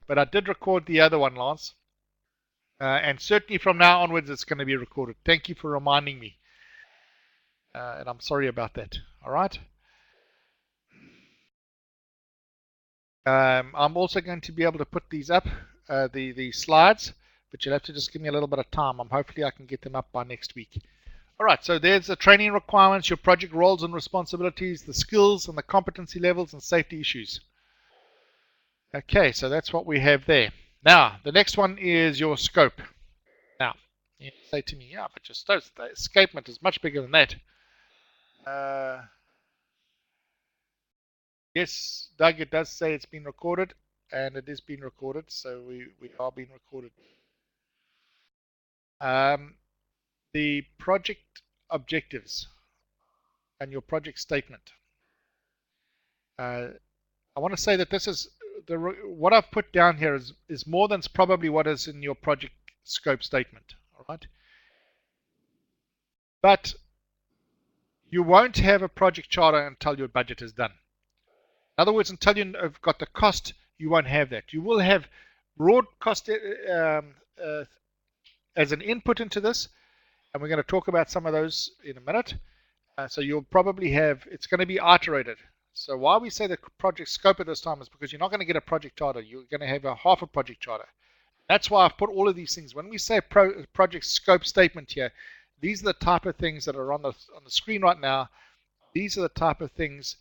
but I did record the other one, Lance. And certainly from now onwards, it's going to be recorded. Thank you for reminding me. And I'm sorry about that. All right. I'm also going to be able to put these up, the slides, but you'll have to just give me a little bit of time. Hopefully I can get them up by next week. All right, so there's the training requirements, your project roles and responsibilities, the skills and the competency levels, and safety issues. Okay, so that's what we have there. Now, the next one is your scope. Now, you say to me, yeah, but your escapement is much bigger than that. Yes, Doug, it does say it's been recorded, and it is being recorded, so we are being recorded. The project objectives and your project statement. I want to say that this is what I've put down here is more than probably what is in your project scope statement. All right, but you won't have a project charter until your budget is done. In other words, until you've got the cost, you won't have that. You will have broad cost as an input into this, and we're going to talk about some of those in a minute. So you'll probably have, it's going to be iterated. So why we say the project scope at this time is because you're not going to get a project charter. You're going to have a half a project charter. That's why I've put all of these things. When we say project scope statement here, these are the type of things that are on the screen right now. These are the type of things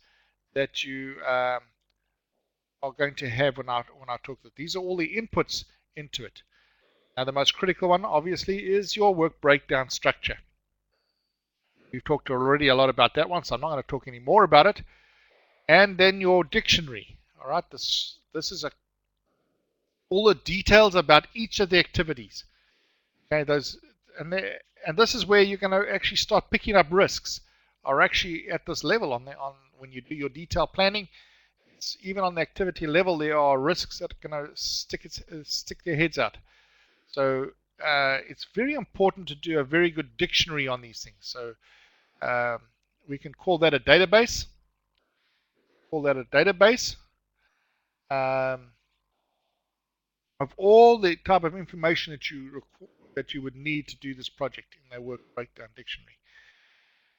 that you are going to have when I talk to it. These are all the inputs into it. Now the most critical one obviously is your work breakdown structure. We've talked already a lot about that one, so I'm not going to talk any more about it. And then your dictionary. All right, this is all the details about each of the activities. Okay, and this is where you're going to actually start picking up risks. Are actually at this level on when you do your detailed planning. It's even on the activity level, there are risks that are going to stick their heads out. So it's very important to do a very good dictionary on these things. So we can call that a database. Of all the type of information that you would need to do this project in their work breakdown dictionary.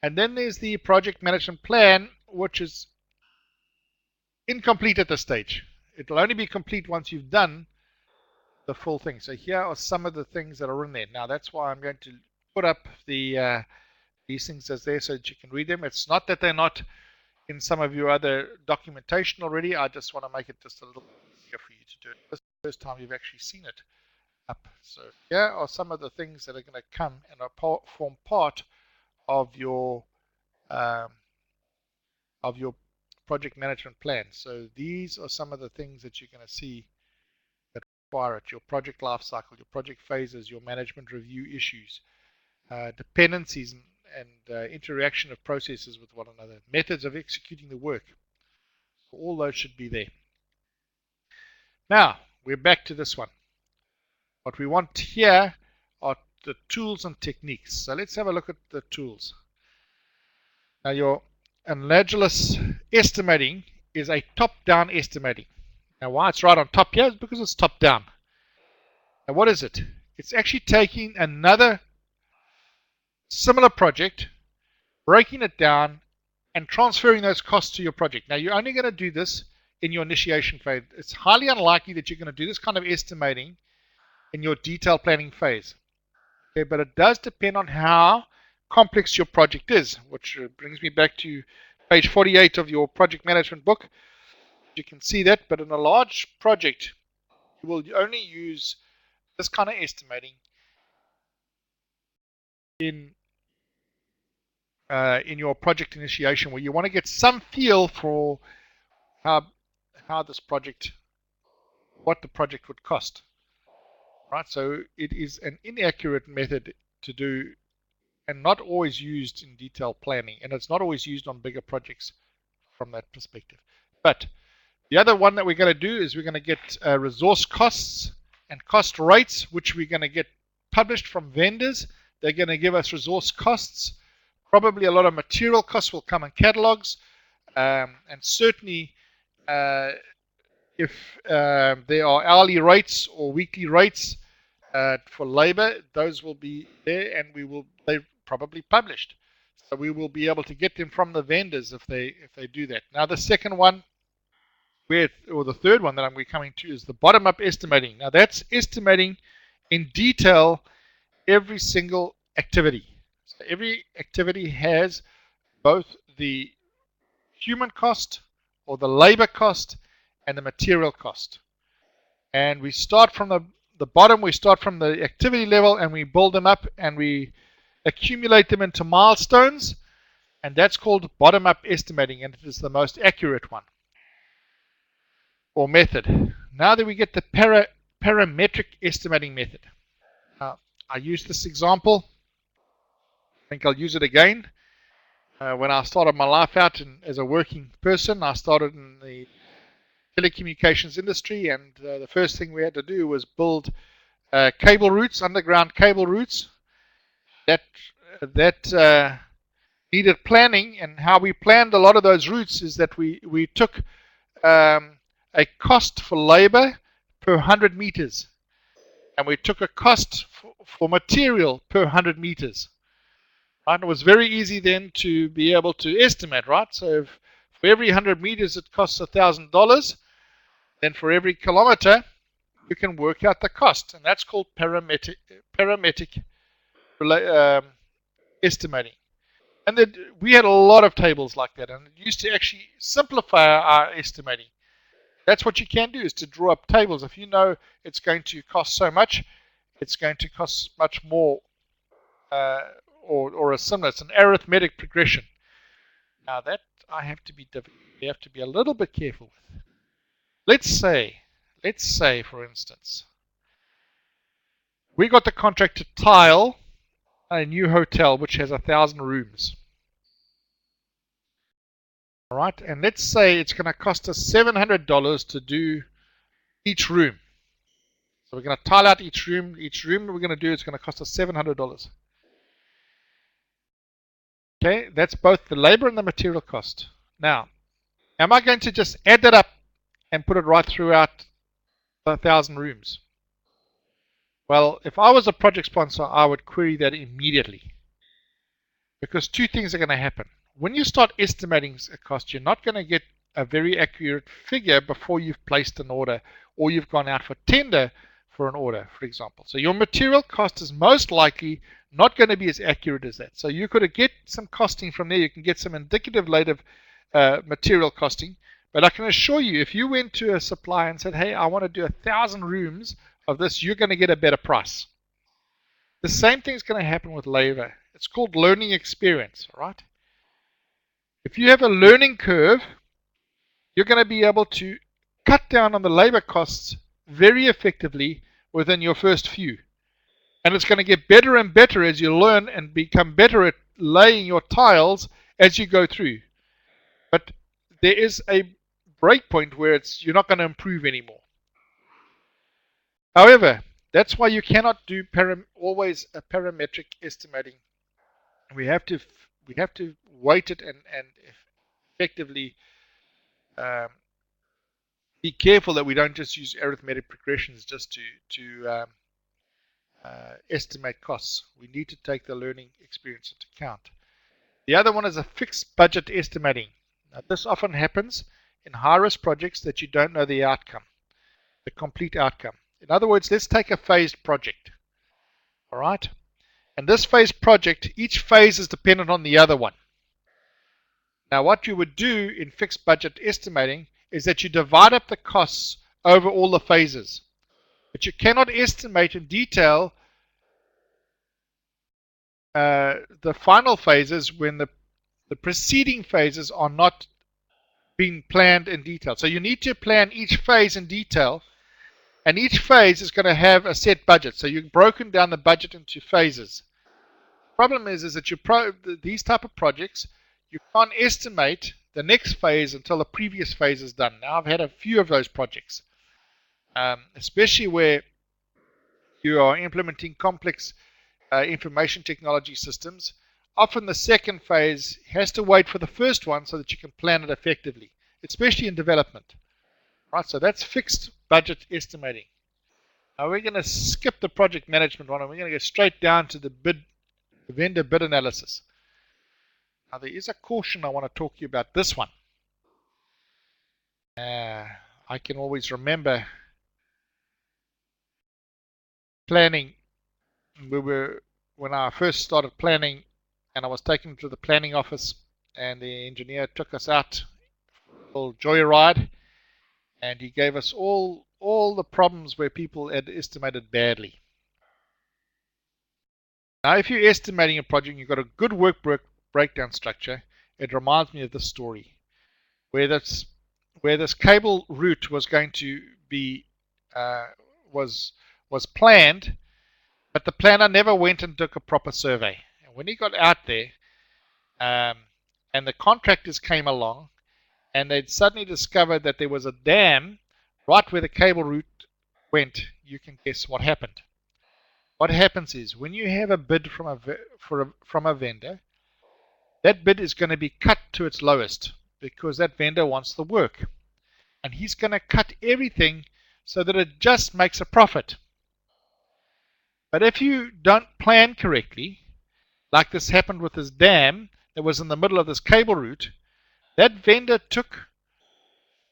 And then there's the project management plan, which is incomplete at this stage. It'll only be complete once you've done the full thing. So here are some of the things that are in there. Now that's why I'm going to put up these things as there so that you can read them. It's not that they're not in some of your other documentation already. I just want to make it just a little bit easier for you to do it. This is the first time you've actually seen it up. So here are some of the things that are going to come and form part of your project management plan. So these are some of the things that you're going to see that require it. Your project life cycle, your project phases, your management review issues, dependencies and interaction of processes with one another, methods of executing the work. So all those should be there. Now, we're back to this one. What we want here are the tools and techniques. So let's have a look at the tools. Now, your Untitled estimating is a top-down estimating. Now, why it's right on top here is because it's top-down. Now, what is it? It's actually taking another similar project, breaking it down, and transferring those costs to your project. Now, you're only going to do this in your initiation phase. It's highly unlikely that you're going to do this kind of estimating in your detailed planning phase. Okay, but it does depend on how complex your project is, which brings me back to page 48 of your project management book. You can see that, but in a large project, you will only use this kind of estimating in your project initiation, where you want to get some feel for how this project, what the project would cost. Right, so it is an inaccurate method to do and not always used in detailed planning, and it's not always used on bigger projects from that perspective. But the other one that we're going to do is we're going to get resource costs and cost rates, which we're going to get published from vendors. They're going to give us resource costs. Probably a lot of material costs will come in catalogs, and certainly If there are hourly rates or weekly rates for labor, those will be there, and they're probably published. So we will be able to get them from the vendors if they do that. Now the second one, or the third one that we're coming to, is the bottom-up estimating. Now that's estimating in detail every single activity. So every activity has both the human cost or the labor cost and the material cost. And we start from the bottom, we start from the activity level, and we build them up, and we accumulate them into milestones, and that's called bottom-up estimating, and it is the most accurate one or method. Now that we get the parametric estimating method. I used this example. I think I'll use it again. When I started my life out as a working person, I started in the telecommunications industry, and the first thing we had to do was build cable routes, underground cable routes that needed planning. And how we planned a lot of those routes is that we took a cost for labor per 100 meters, and we took a cost for material per 100 meters. Right? It was very easy then to be able to estimate, right? So if for every 100 meters it costs $1,000, then for every kilometer you can work out the cost, and that's called parametric estimating. And then we had a lot of tables like that, and it used to actually simplify our estimating. That's what you can do, is to draw up tables. If you know it's going to cost so much, it's going to cost much more, or a similar. It's an arithmetic progression. Now that you have to be a little bit careful with. Let's say, for instance, we got the contract to tile a new hotel which has 1,000 rooms. All right, and let's say it's going to cost us $700 to do each room. So we're going to tile out each room. Each room we're going to do is going to cost us $700. Okay, that's both the labor and the material cost. Now, am I going to just add that up and put it right throughout the 1,000 rooms? Well, if I was a project sponsor, I would query that immediately. Because two things are going to happen. When you start estimating a cost, you're not going to get a very accurate figure before you've placed an order or you've gone out for tender for an order, for example. So your material cost is most likely not going to be as accurate as that. So you could get some costing from there. You can get some indicative later material costing. But I can assure you, if you went to a supplier and said, hey, I want to do 1,000 rooms of this, you're going to get a better price. The same thing is going to happen with labor. It's called learning experience, all right? If you have a learning curve, you're going to be able to cut down on the labor costs very effectively within your first few. And it's going to get better and better as you learn and become better at laying your tiles as you go through. But there is a break point where you're not going to improve anymore. However, that's why you cannot do always a parametric estimating. We have to weight it and effectively be careful that we don't just use arithmetic progressions just to estimate costs. We need to take the learning experience into account. The other one is a fixed budget estimating. Now, this often happens in high-risk projects that you don't know the outcome, the complete outcome. In other words, let's take a phased project. All right? And this phased project, each phase is dependent on the other one. Now, what you would do in fixed budget estimating is that you divide up the costs over all the phases. But you cannot estimate in detail the final phases when the preceding phases are not being planned in detail. So you need to plan each phase in detail, and each phase is going to have a set budget. So you've broken down the budget into phases. The problem is that these type of projects, you can't estimate the next phase until the previous phase is done. Now, I've had a few of those projects, especially where you are implementing complex information technology systems. Often the second phase has to wait for the first one so that you can plan it effectively, especially in development. Right, so that's fixed budget estimating. Now we're going to skip the project management one and we're going to go straight down to the vendor bid analysis. Now there is a caution I want to talk to you about this one. I can always remember planning. When I first started planning and I was taken to the planning office and the engineer took us out for a little joyride and he gave us all the problems where people had estimated badly. Now if you're estimating a project, you've got a good work breakdown structure. It reminds me of this story where this cable route was going to be was planned, but the planner never went and took a proper survey. And when he got out there, and the contractors came along, and they'd suddenly discovered that there was a dam right where the cable route went, you can guess what happened. What happens is when you have a bid from a vendor, that bid is going to be cut to its lowest because that vendor wants the work. And he's going to cut everything so that it just makes a profit. But if you don't plan correctly, like this happened with this dam that was in the middle of this cable route, that vendor took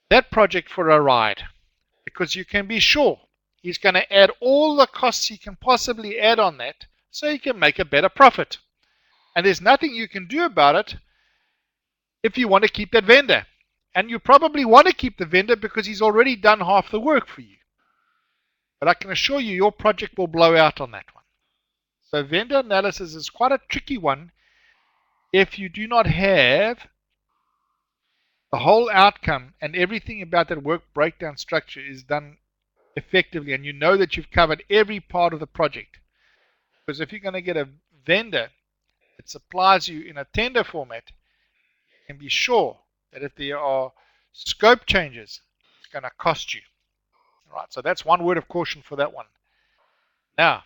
that project for a ride because you can be sure he's going to add all the costs he can possibly add on that so he can make a better profit. And there's nothing you can do about it if you want to keep that vendor. And you probably want to keep the vendor because he's already done half the work for you. But I can assure you your project will blow out on that one. So vendor analysis is quite a tricky one if you do not have the whole outcome and everything about that work breakdown structure is done effectively and you know that you've covered every part of the project. Because if you're going to get a vendor that supplies you in a tender format, you can be sure that if there are scope changes, it's going to cost you. All right, so that's one word of caution for that one. Now,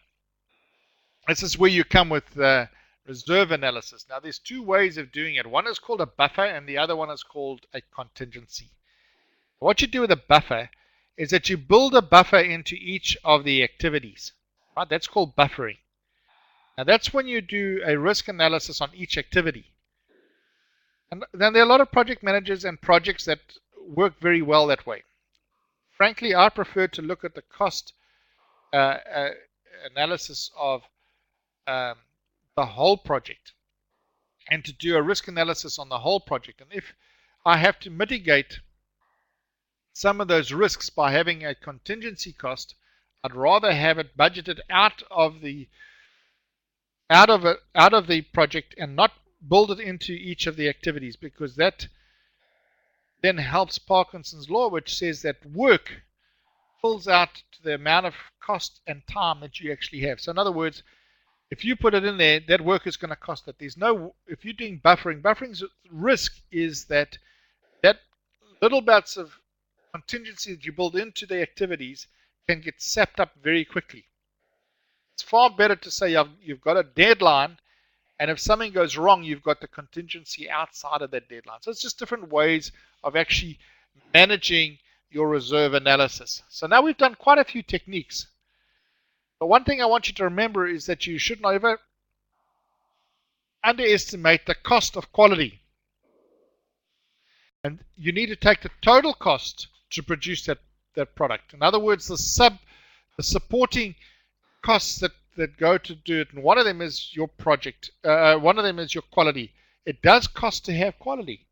this is where you come with reserve analysis. Now, there's two ways of doing it. One is called a buffer and the other one is called a contingency. What you do with a buffer is that you build a buffer into each of the activities. Right? That's called buffering. Now, that's when you do a risk analysis on each activity. And then there are a lot of project managers and projects that work very well that way. Frankly, I prefer to look at the cost analysis of the whole project and to do a risk analysis on the whole project. And if I have to mitigate some of those risks by having a contingency cost, I'd rather have it budgeted out of the project and not build it into each of the activities, because that then helps Parkinson's law, which says that work fills out to the amount of cost and time that you actually have. So in other words, if you put it in there, that work is going to cost that. If you're doing buffering's risk is that little bits of contingency that you build into the activities can get sapped up very quickly. It's far better to say you've got a deadline, and if something goes wrong, you've got the contingency outside of that deadline. So it's just different ways of actually managing your reserve analysis. So now we've done quite a few techniques. But one thing I want you to remember is that you should not ever underestimate the cost of quality. And you need to take the total cost to produce that product. In other words, the supporting costs that go to do it. And one of them is your project. One of them is your quality. It does cost to have quality.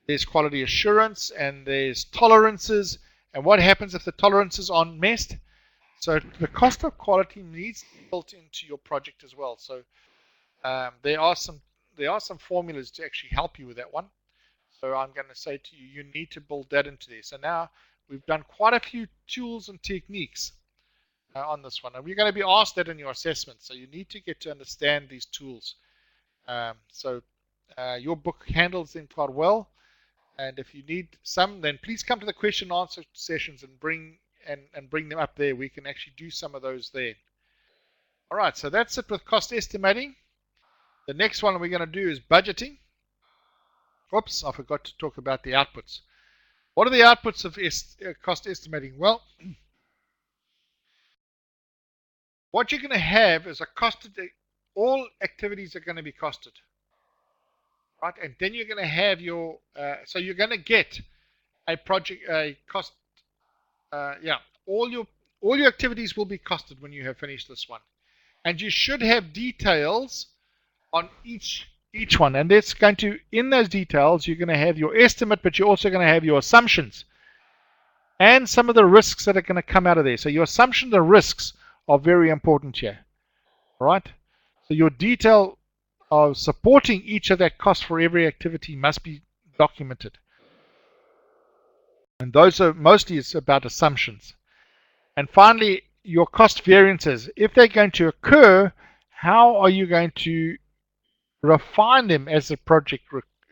There's quality assurance and there's tolerances. And what happens if the tolerances aren't met? So the cost of quality needs to be built into your project as well. So there are some formulas to actually help you with that one. So I'm going to say to you, you need to build that into there. So now we've done quite a few tools and techniques on this one. And we're going to be asked that in your assessment. So you need to get to understand these tools. Your book handles them quite well. And if you need some, then please come to the question and answer sessions and bring them up there. We can actually do some of those there. All right, so that's it with cost estimating. The next one we're going to do is budgeting. Oops, I forgot to talk about the outputs. What are the outputs of cost estimating? Well, what you're going to have is a costed, all activities are going to be costed, right? And then you're going to have your, so you're going to get a project, a cost, yeah, all your activities will be costed when you have finished this one. And you should have details on each one. And it's going to, in those details, you're going to have your estimate, but you're also going to have your assumptions and some of the risks that are going to come out of there. So your assumptions and risks are very important here, right? So your detail of supporting each of that cost for every activity must be documented. And those are mostly, it's about assumptions. And finally, your cost variances. If they're going to occur, how are you going to refine them as the project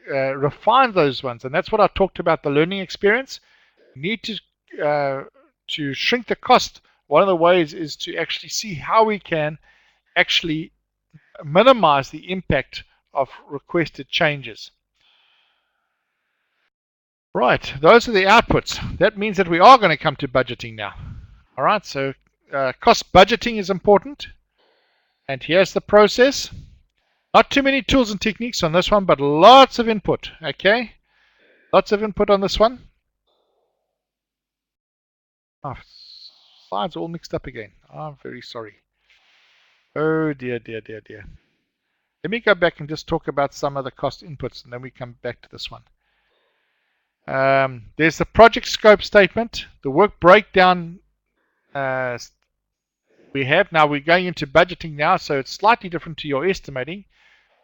refine those ones? And that's what I talked about, the learning experience. You need to shrink the cost. One of the ways is to actually see how we can actually minimize the impact of requested changes. Right, those are the outputs. That means that we are going to come to budgeting now. All right, so cost budgeting is important. And here's the process. Not too many tools and techniques on this one, but lots of input, okay? Lots of input on this one. Oh, slides all mixed up again. I'm very sorry. Oh dear, dear, dear, dear. Let me go back and just talk about some of the cost inputs, and then we come back to this one. There's the project scope statement, the work breakdown we have. Now we're going into budgeting now, so it's slightly different to your estimating.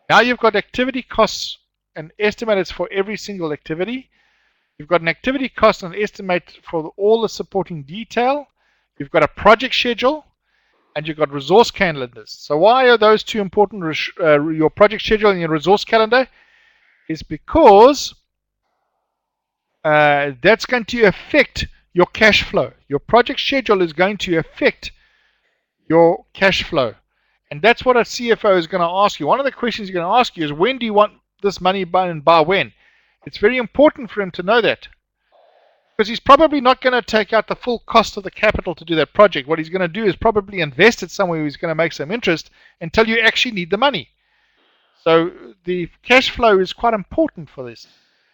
Now you've got activity costs and estimates for every single activity. You've got an activity cost and estimate for all the supporting detail. You've got a project schedule, and you've got resource calendars. So why are those two important? Your project schedule and your resource calendar is because that's going to affect your cash flow. Your project schedule is going to affect your cash flow. And that's what a CFO is going to ask you. One of the questions he's going to ask you is, when do you want this money by and by when? It's very important for him to know that, because he's probably not going to take out the full cost of the capital to do that project. What he's going to do is probably invest it somewhere where he's going to make some interest until you actually need the money. So the cash flow is quite important for this.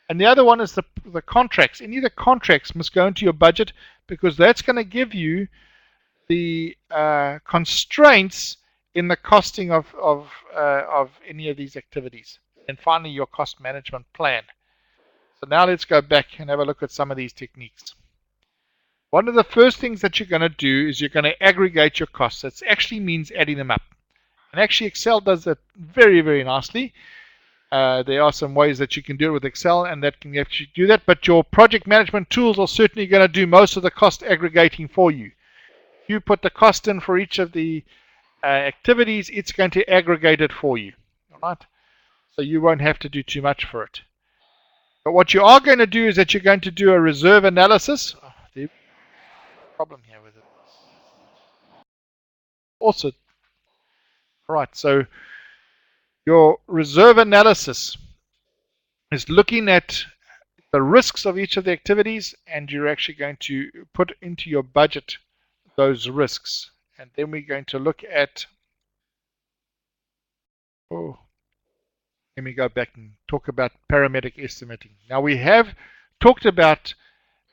And the other one is the contracts. Any of the contracts must go into your budget, because that's going to give you the constraints in the costing of any of these activities. And finally, your cost management plan. So now let's go back and have a look at some of these techniques. One of the first things that you're going to do is you're going to aggregate your costs. That actually means adding them up. And actually Excel does that very, very nicely. There are some ways that you can do it with Excel, and that can actually do that. But your project management tools are certainly going to do most of the cost aggregating for you. You put the cost in for each of the activities, it's going to aggregate it for you. All right? So you won't have to do too much for it. But what you are going to do is that you're going to do a reserve analysis. Oh, there's a problem here with it. Also, right, so your reserve analysis is looking at the risks of each of the activities, and you're actually going to put into your budget those risks. And then we're going to look at, let me go back and talk about Paramedic Estimating. Now we have talked about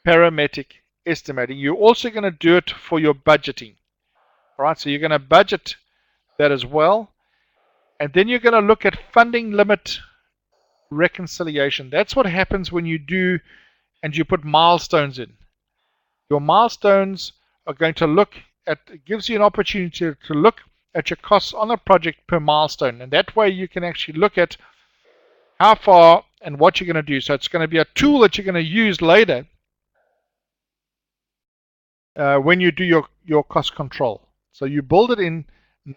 Paramedic Estimating. You're also going to do it for your budgeting. All right, so you're going to budget that as well. And then you're going to look at funding limit reconciliation. That's what happens when you do and you put milestones in. Your milestones are going to look at, it gives you an opportunity to look at your costs on a project per milestone. And that way you can actually look at how far and what you're going to do. So it's going to be a tool that you're going to use later when you do your cost control. So you build it in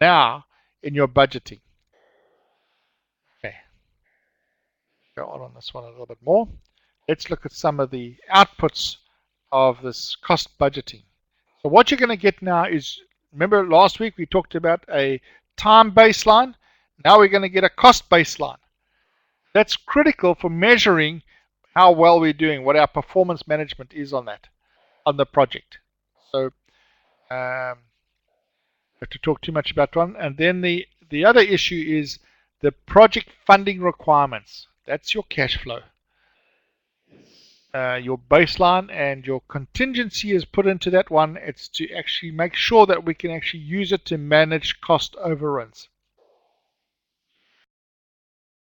now in your budgeting. Okay. Go on this one a little bit more. Let's look at some of the outputs of this cost budgeting. So what you're going to get now is, remember last week we talked about a time baseline. Now we're going to get a cost baseline. That's critical for measuring how well we're doing, what our performance management is on that, on the project. So have to talk too much about one. And then the other issue is the project funding requirements. That's your cash flow. Your baseline and your contingency is put into that one. It's to actually make sure that we can actually use it to manage cost overruns.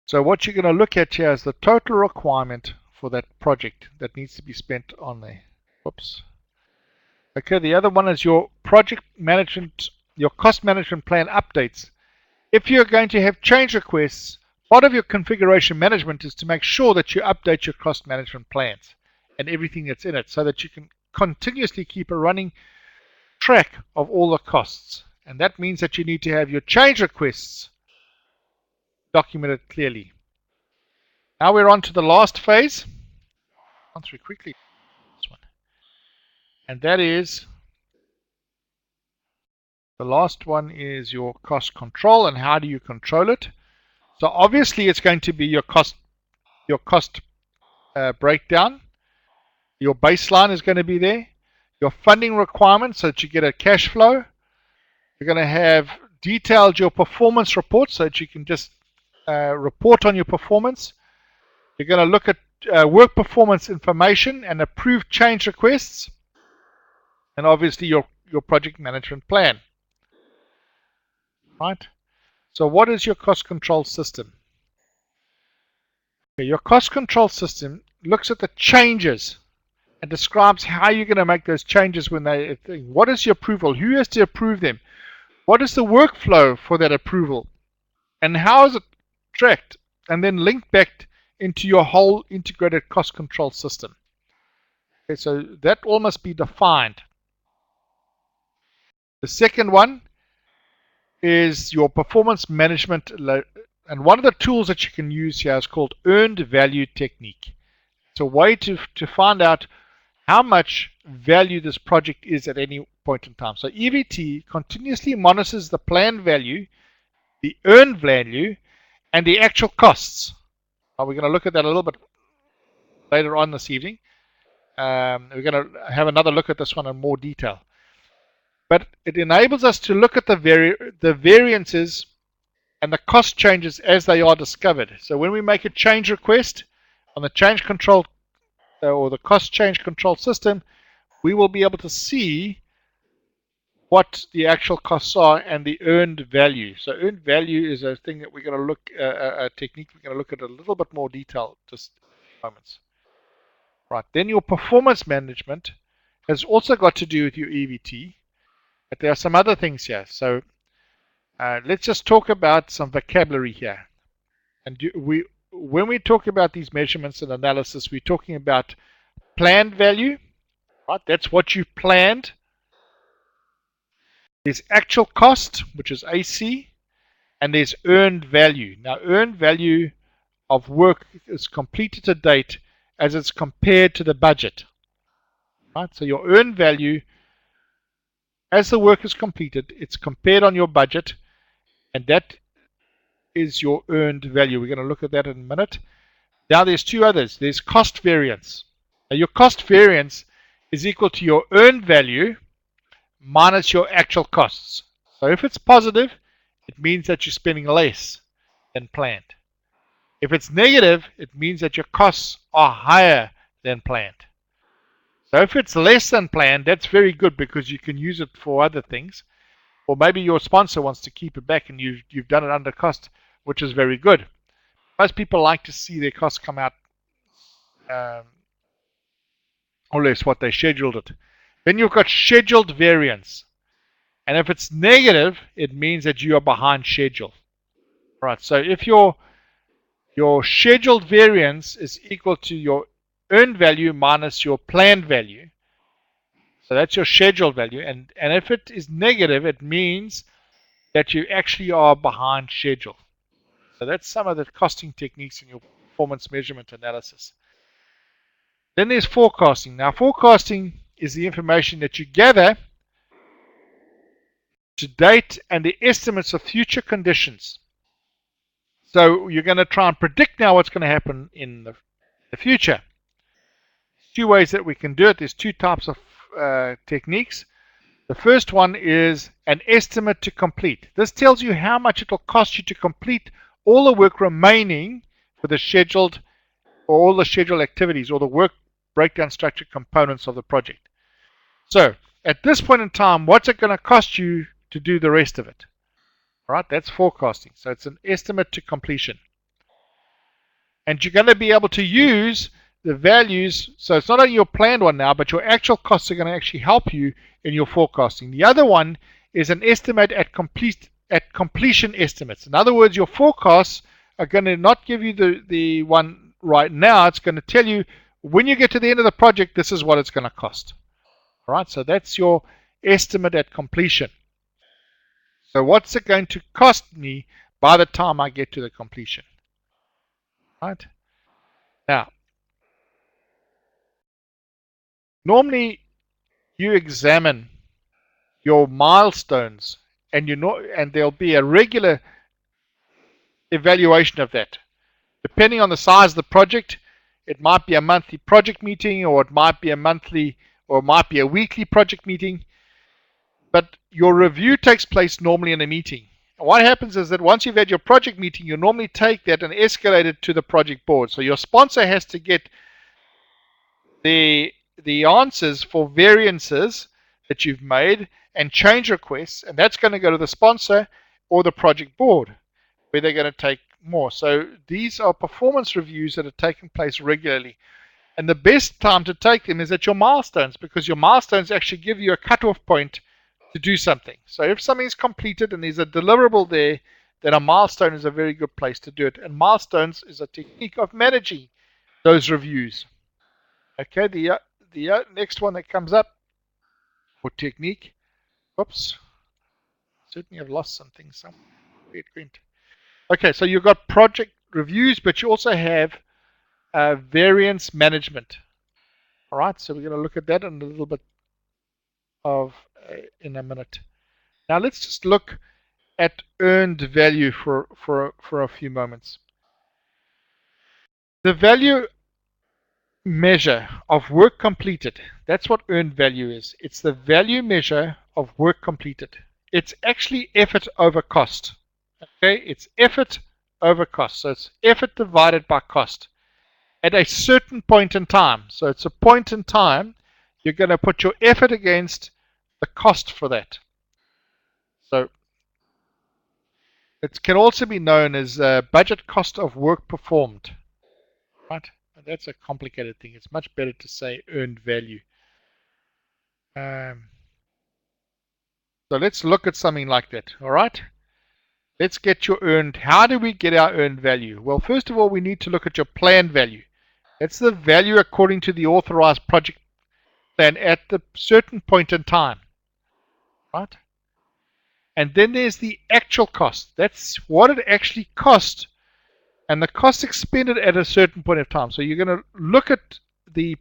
So what you're going to look at here is the total requirement for that project that needs to be spent on there. Whoops. Okay, the other one is your project management, your cost management plan updates. If you're going to have change requests, part of your configuration management is to make sure that you update your cost management plans and everything that's in it so that you can continuously keep a running track of all the costs. And that means that you need to have your change requests documented clearly. Now we're on to the last phase. On through quickly. This one. And that is, the last one is your cost control and how do you control it. So obviously it's going to be your cost breakdown. Your baseline is going to be there. Your funding requirements so that you get a cash flow. You're going to have detailed your performance report so that you can just report on your performance. You're going to look at work performance information and approved change requests. And obviously your project management plan. Right? So what is your cost control system? Okay, your cost control system looks at the changes and describes how you're going to make those changes when they. What is your approval? Who has to approve them? What is the workflow for that approval? And how is it tracked and then linked back into your whole integrated cost control system? Okay, so that all must be defined. The second one is your performance management, and one of the tools that you can use here is called earned value technique. It's a way to find out how much value this project is at any point in time. So EVT continuously monitors the planned value, the earned value, and the actual costs. We're going to look at that a little bit later on this evening. We're going to have another look at this one in more detail. But it enables us to look at the variances and the cost changes as they are discovered. So when we make a change request on the change control or the cost change control system, we will be able to see what the actual costs are and the earned value. So earned value is a thing that we're going to look a technique we're going to look at a little bit more detail just in a few moments. Right, then your performance management has also got to do with your EVT, but there are some other things here. So let's just talk about some vocabulary here. And when we talk about these measurements and analysis, we're talking about planned value, right? That's what you planned. There's actual cost, which is AC, and there's earned value. Now, earned value of work is completed to date as it's compared to the budget. Right? So your earned value, as the work is completed, it's compared on your budget, and that is your earned value. We're going to look at that in a minute. Now there's two others. There's cost variance. Now your cost variance is equal to your earned value minus your actual costs. So if it's positive, it means that you're spending less than planned. If it's negative, it means that your costs are higher than planned. So if it's less than planned, that's very good because you can use it for other things. Or maybe your sponsor wants to keep it back and you've done it under cost, which is very good. Most people like to see their costs come out or less what they scheduled it. Then you've got scheduled variance. And if it's negative, it means that you are behind schedule. Right, so if your scheduled variance is equal to your earned value minus your planned value, so that's your scheduled value, and if it is negative, it means that you actually are behind schedule. So that's some of the costing techniques in your performance measurement analysis. Then there's forecasting. Now forecasting is the information that you gather to date and the estimates of future conditions. So you're going to try and predict now what's going to happen in the future. two ways that we can do it. There's two types of techniques. The first one is an estimate to complete. This tells you how much it will cost you to complete all the work remaining for the scheduled, or all the scheduled activities, or the work breakdown structure components of the project. So at this point in time, what's it going to cost you to do the rest of it? All right, that's forecasting. So it's an estimate to completion. And you're going to be able to use the values. So it's not only your planned one now, but your actual costs are going to actually help you in your forecasting. The other one is an estimate at completion estimates. In other words, your forecasts are going to not give you the one right now. It's going to tell you when you get to the end of the project, this is what it's going to cost. All right, so that's your estimate at completion. So what's it going to cost me by the time I get to the completion? Right? Now, normally you examine your milestones, and and there'll be a regular evaluation of that. Depending on the size of the project, it might be a monthly project meeting, or it might be a monthly, or it might be a weekly project meeting. But your review takes place normally in a meeting. And what happens is that once you've had your project meeting, you normally take that and escalate it to the project board. So your sponsor has to get the answers for variances that you've made and change requests, and that's going to go to the sponsor or the project board, where they're going to take more. So these are performance reviews that are taking place regularly. And the best time to take them is at your milestones, because your milestones actually give you a cutoff point to do something. So if something's completed and there's a deliverable there, then a milestone is a very good place to do it. And milestones is a technique of managing those reviews. Okay, the next one that comes up for technique. Whoops. Certainly have lost something somewhere. Where it went. Okay, so you've got project reviews, but you also have variance management. All right, so we're going to look at that in a little bit in a minute. Now let's just look at earned value for a few moments. The value measure of work completed, that's what earned value is. It's the value measure of work completed. It's actually effort over cost. Okay, it's effort over cost. So it's effort divided by cost at a certain point in time. So it's a point in time. You're going to put your effort against the cost for that. So it can also be known as budget cost of work performed. Right? That's a complicated thing. It's much better to say earned value. So let's look at something like that. All right? Let's get your earned. How do we get our earned value? Well, first of all, we need to look at your planned value. That's the value according to the authorized project plan at the certain point in time. Right? And then there's the actual cost. That's what it actually cost, and the cost expended at a certain point of time. So you're going to look at the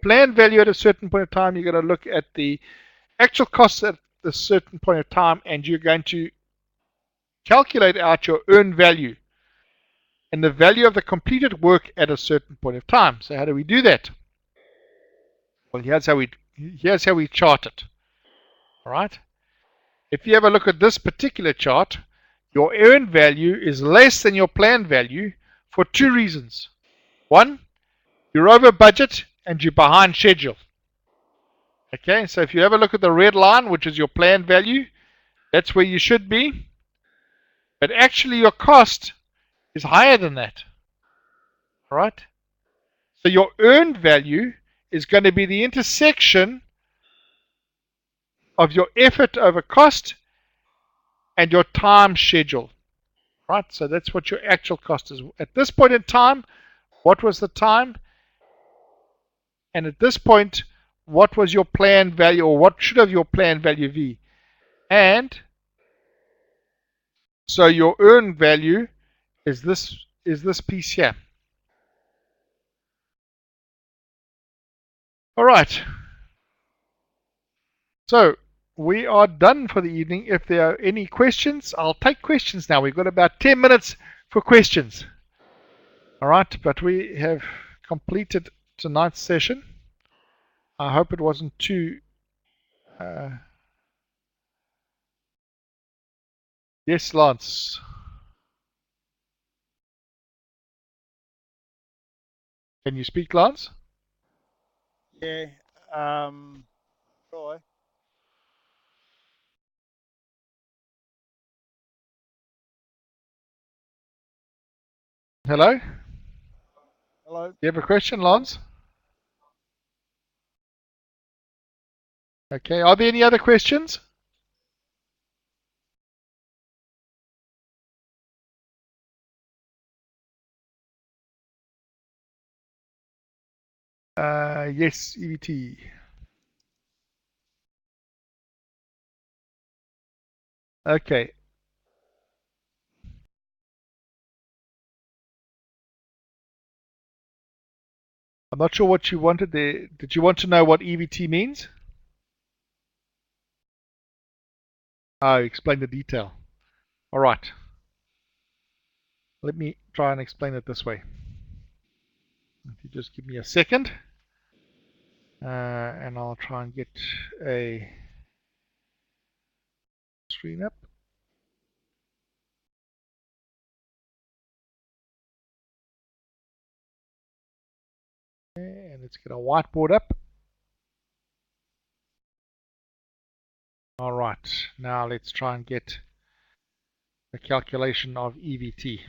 planned value at a certain point of time. You're going to look at the actual costs at a certain point of time, and you're going to calculate out your earned value and the value of the completed work at a certain point of time. So how do we do that? Well, here's how we chart it. All right. If you have a look at this particular chart, your earned value is less than your planned value for two reasons. One, you're over budget and you're behind schedule. Okay, so if you have a look at the red line, which is your planned value, that's where you should be. But actually your cost is higher than that. All right? So your earned value is going to be the intersection of your effort over cost and your time schedule. Right? So that's what your actual cost is. At this point in time, what was the time? And at this point, what was your planned value, or what should have your planned value be? And so your earned value is this piece here. All right. So we are done for the evening. If there are any questions, I'll take questions now. We've got about 10 minutes for questions. All right, but we have completed tonight's session. I hope it wasn't too... yes, Lance. Can you speak, Lance? Yeah. Try. Hello? Hello. You have a question, Lance? Okay, are there any other questions? Yes, EVT. Okay. I'm not sure what you wanted there. Did you want to know what EVT means? Oh, explain the detail. All right. Let me try and explain it this way. If you just give me a second, and I'll try and get a screen up. Okay, and let's get a whiteboard up. All right. Now let's try and get a calculation of EVT.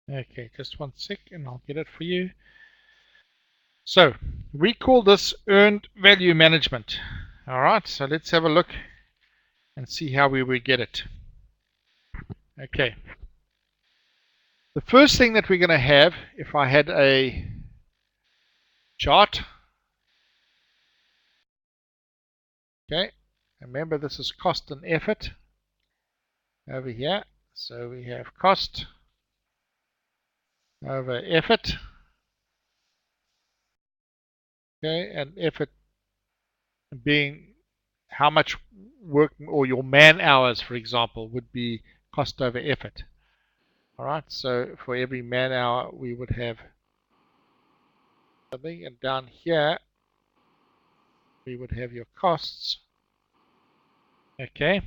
Okay, just one sec and I'll get it for you. So, we call this earned value management. All right, so let's have a look and see how we would get it. Okay. The first thing that we're going to have, if I had a chart, okay, remember this is cost and effort over here. So we have cost over effort, okay, and effort being how much work or your man hours, for example, would be cost over effort. All right, so for every man hour we would have something, and down here we would have your costs. Okay,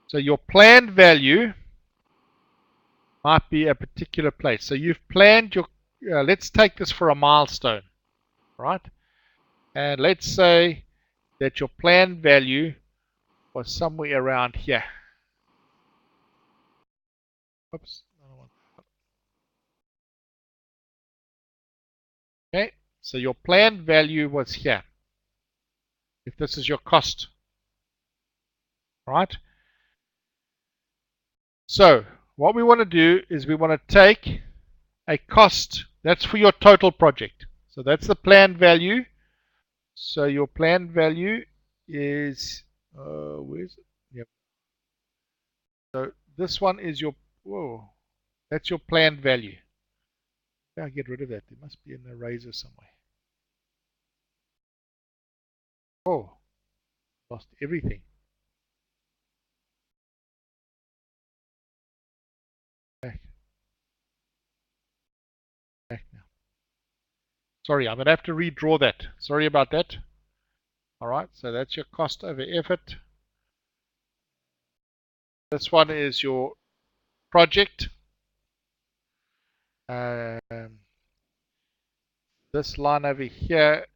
so your planned value might be a particular place. So you've planned your, let's take this for a milestone, right? And let's say that your planned value was somewhere around here. Oops. Okay, so your planned value was here. If this is your cost, right? So what we want to do is we want to take a cost. That's for your total project. So that's the planned value. So your planned value is, where's it? Yep. So this one is your, whoa, that's your planned value. I'll get rid of that. There must be an eraser somewhere. Oh, lost everything. Back, back now. Sorry, I'm going to have to redraw that. Sorry about that. All right, so that's your cost over effort. This one is your project. This line over here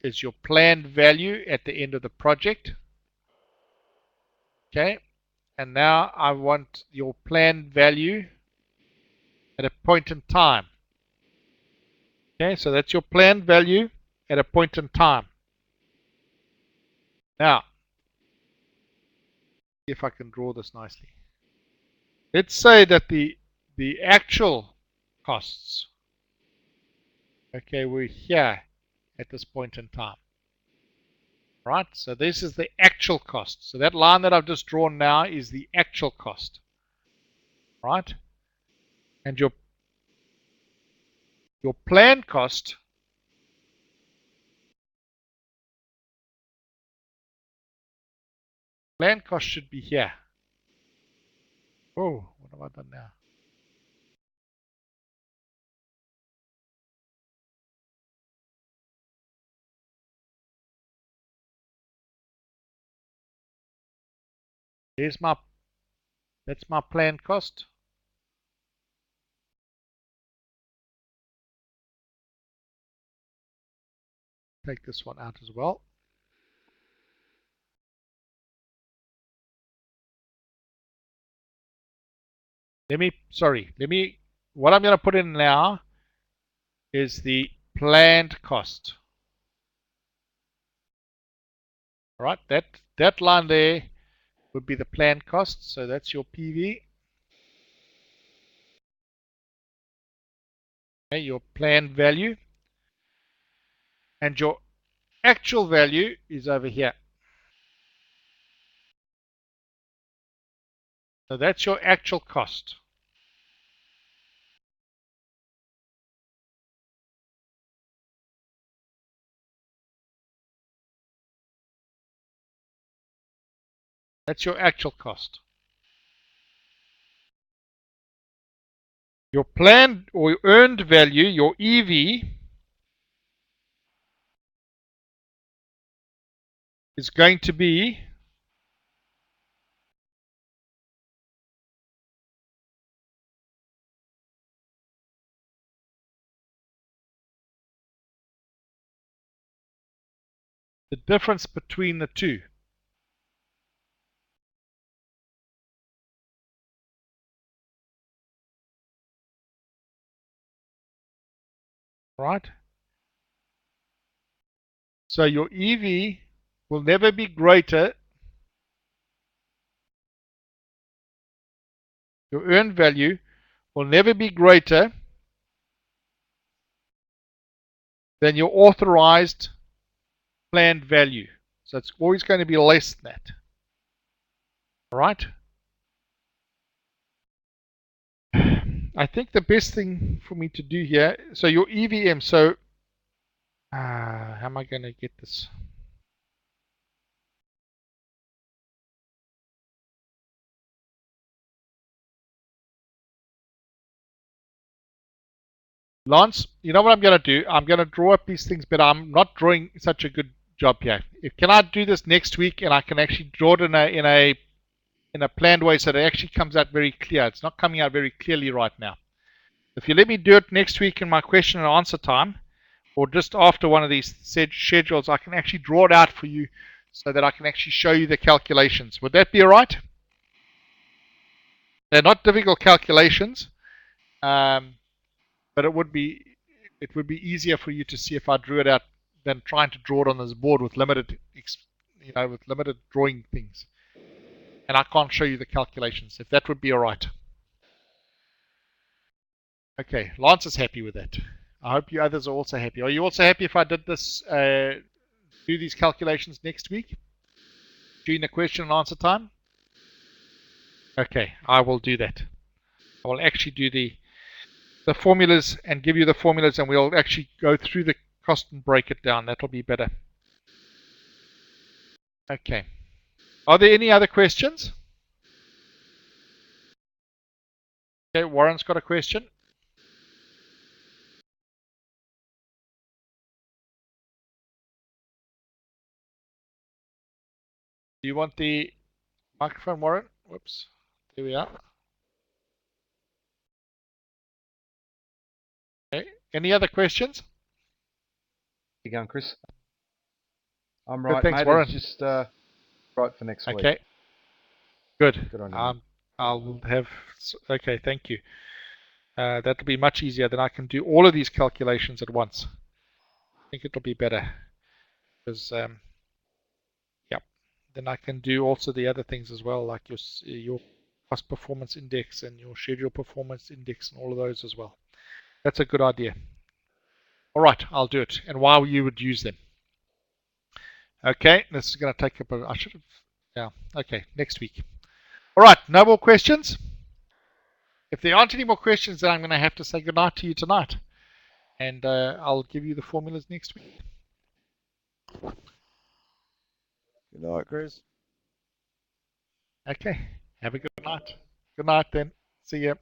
is your planned value at the end of the project. Okay, and now I want your planned value at a point in time. Okay, so that's your planned value at a point in time. Now, see if I can draw this nicely. Let's say that the actual costs, okay, were here at this point in time. Right, so this is the actual cost. So that line that I've just drawn now is the actual cost. Right? And your Your planned cost should be here. Oh, what have I done now? That's my planned cost. Take this one out as well. What I'm going to put in now is the planned cost. All right, that line there would be the planned cost. So that's your PV. Okay, your planned value. And your actual value is over here. So that's your actual cost. That's your actual cost. Your planned or earned value, your EV, is going to be the difference between the two. Right? So your EV will never be greater, your earned value will never be greater than your authorized planned value. So it's always going to be less than that. All right? I think the best thing for me to do here, so your EVM, so how am I going to get this? Lance, you know what I'm going to do? I'm going to draw up these things, but I'm not drawing such a good job here. Can I do this next week and I can actually draw it in a planned way so that it actually comes out very clear? It's not coming out very clearly right now. If you let me do it next week in my question and answer time, or just after one of these schedules, I can actually draw it out for you so that I can actually show you the calculations. Would that be all right? They're not difficult calculations, but it would be easier for you to see if I drew it out than trying to draw it on this board with limited drawing things. And I can't show you the calculations, if that would be all right. Okay, Lance is happy with that. I hope you others are also happy. Are you also happy if I did this, do these calculations next week during the question and answer time? Okay, I will do that. I will actually do the formulas and give you the formulas, and we'll actually go through the cost and break it down. That'll be better. Okay. Are there any other questions? Okay, Warren's got a question. Do you want the microphone, Warren? Whoops. There we are. Okay. Any other questions? You going, Chris? I'm Good, right, thanks, mate. Warren. It's just right for next week. Okay. Good. Good on you. I'll have. Okay, thank you. That'll be much easier. Then I can do all of these calculations at once. I think it'll be better because, yeah. Then I can do also the other things as well, like your cost performance index and your schedule performance index and all of those as well. That's a good idea. All right, I'll do it. And why you would use them. Okay, this is going to take up I should have, yeah, okay, next week. All right, no more questions? If there aren't any more questions, then I'm going to have to say goodnight to you tonight. and I'll give you the formulas next week. Good night, Chris. Okay. Have a good night. Good night then. See ya.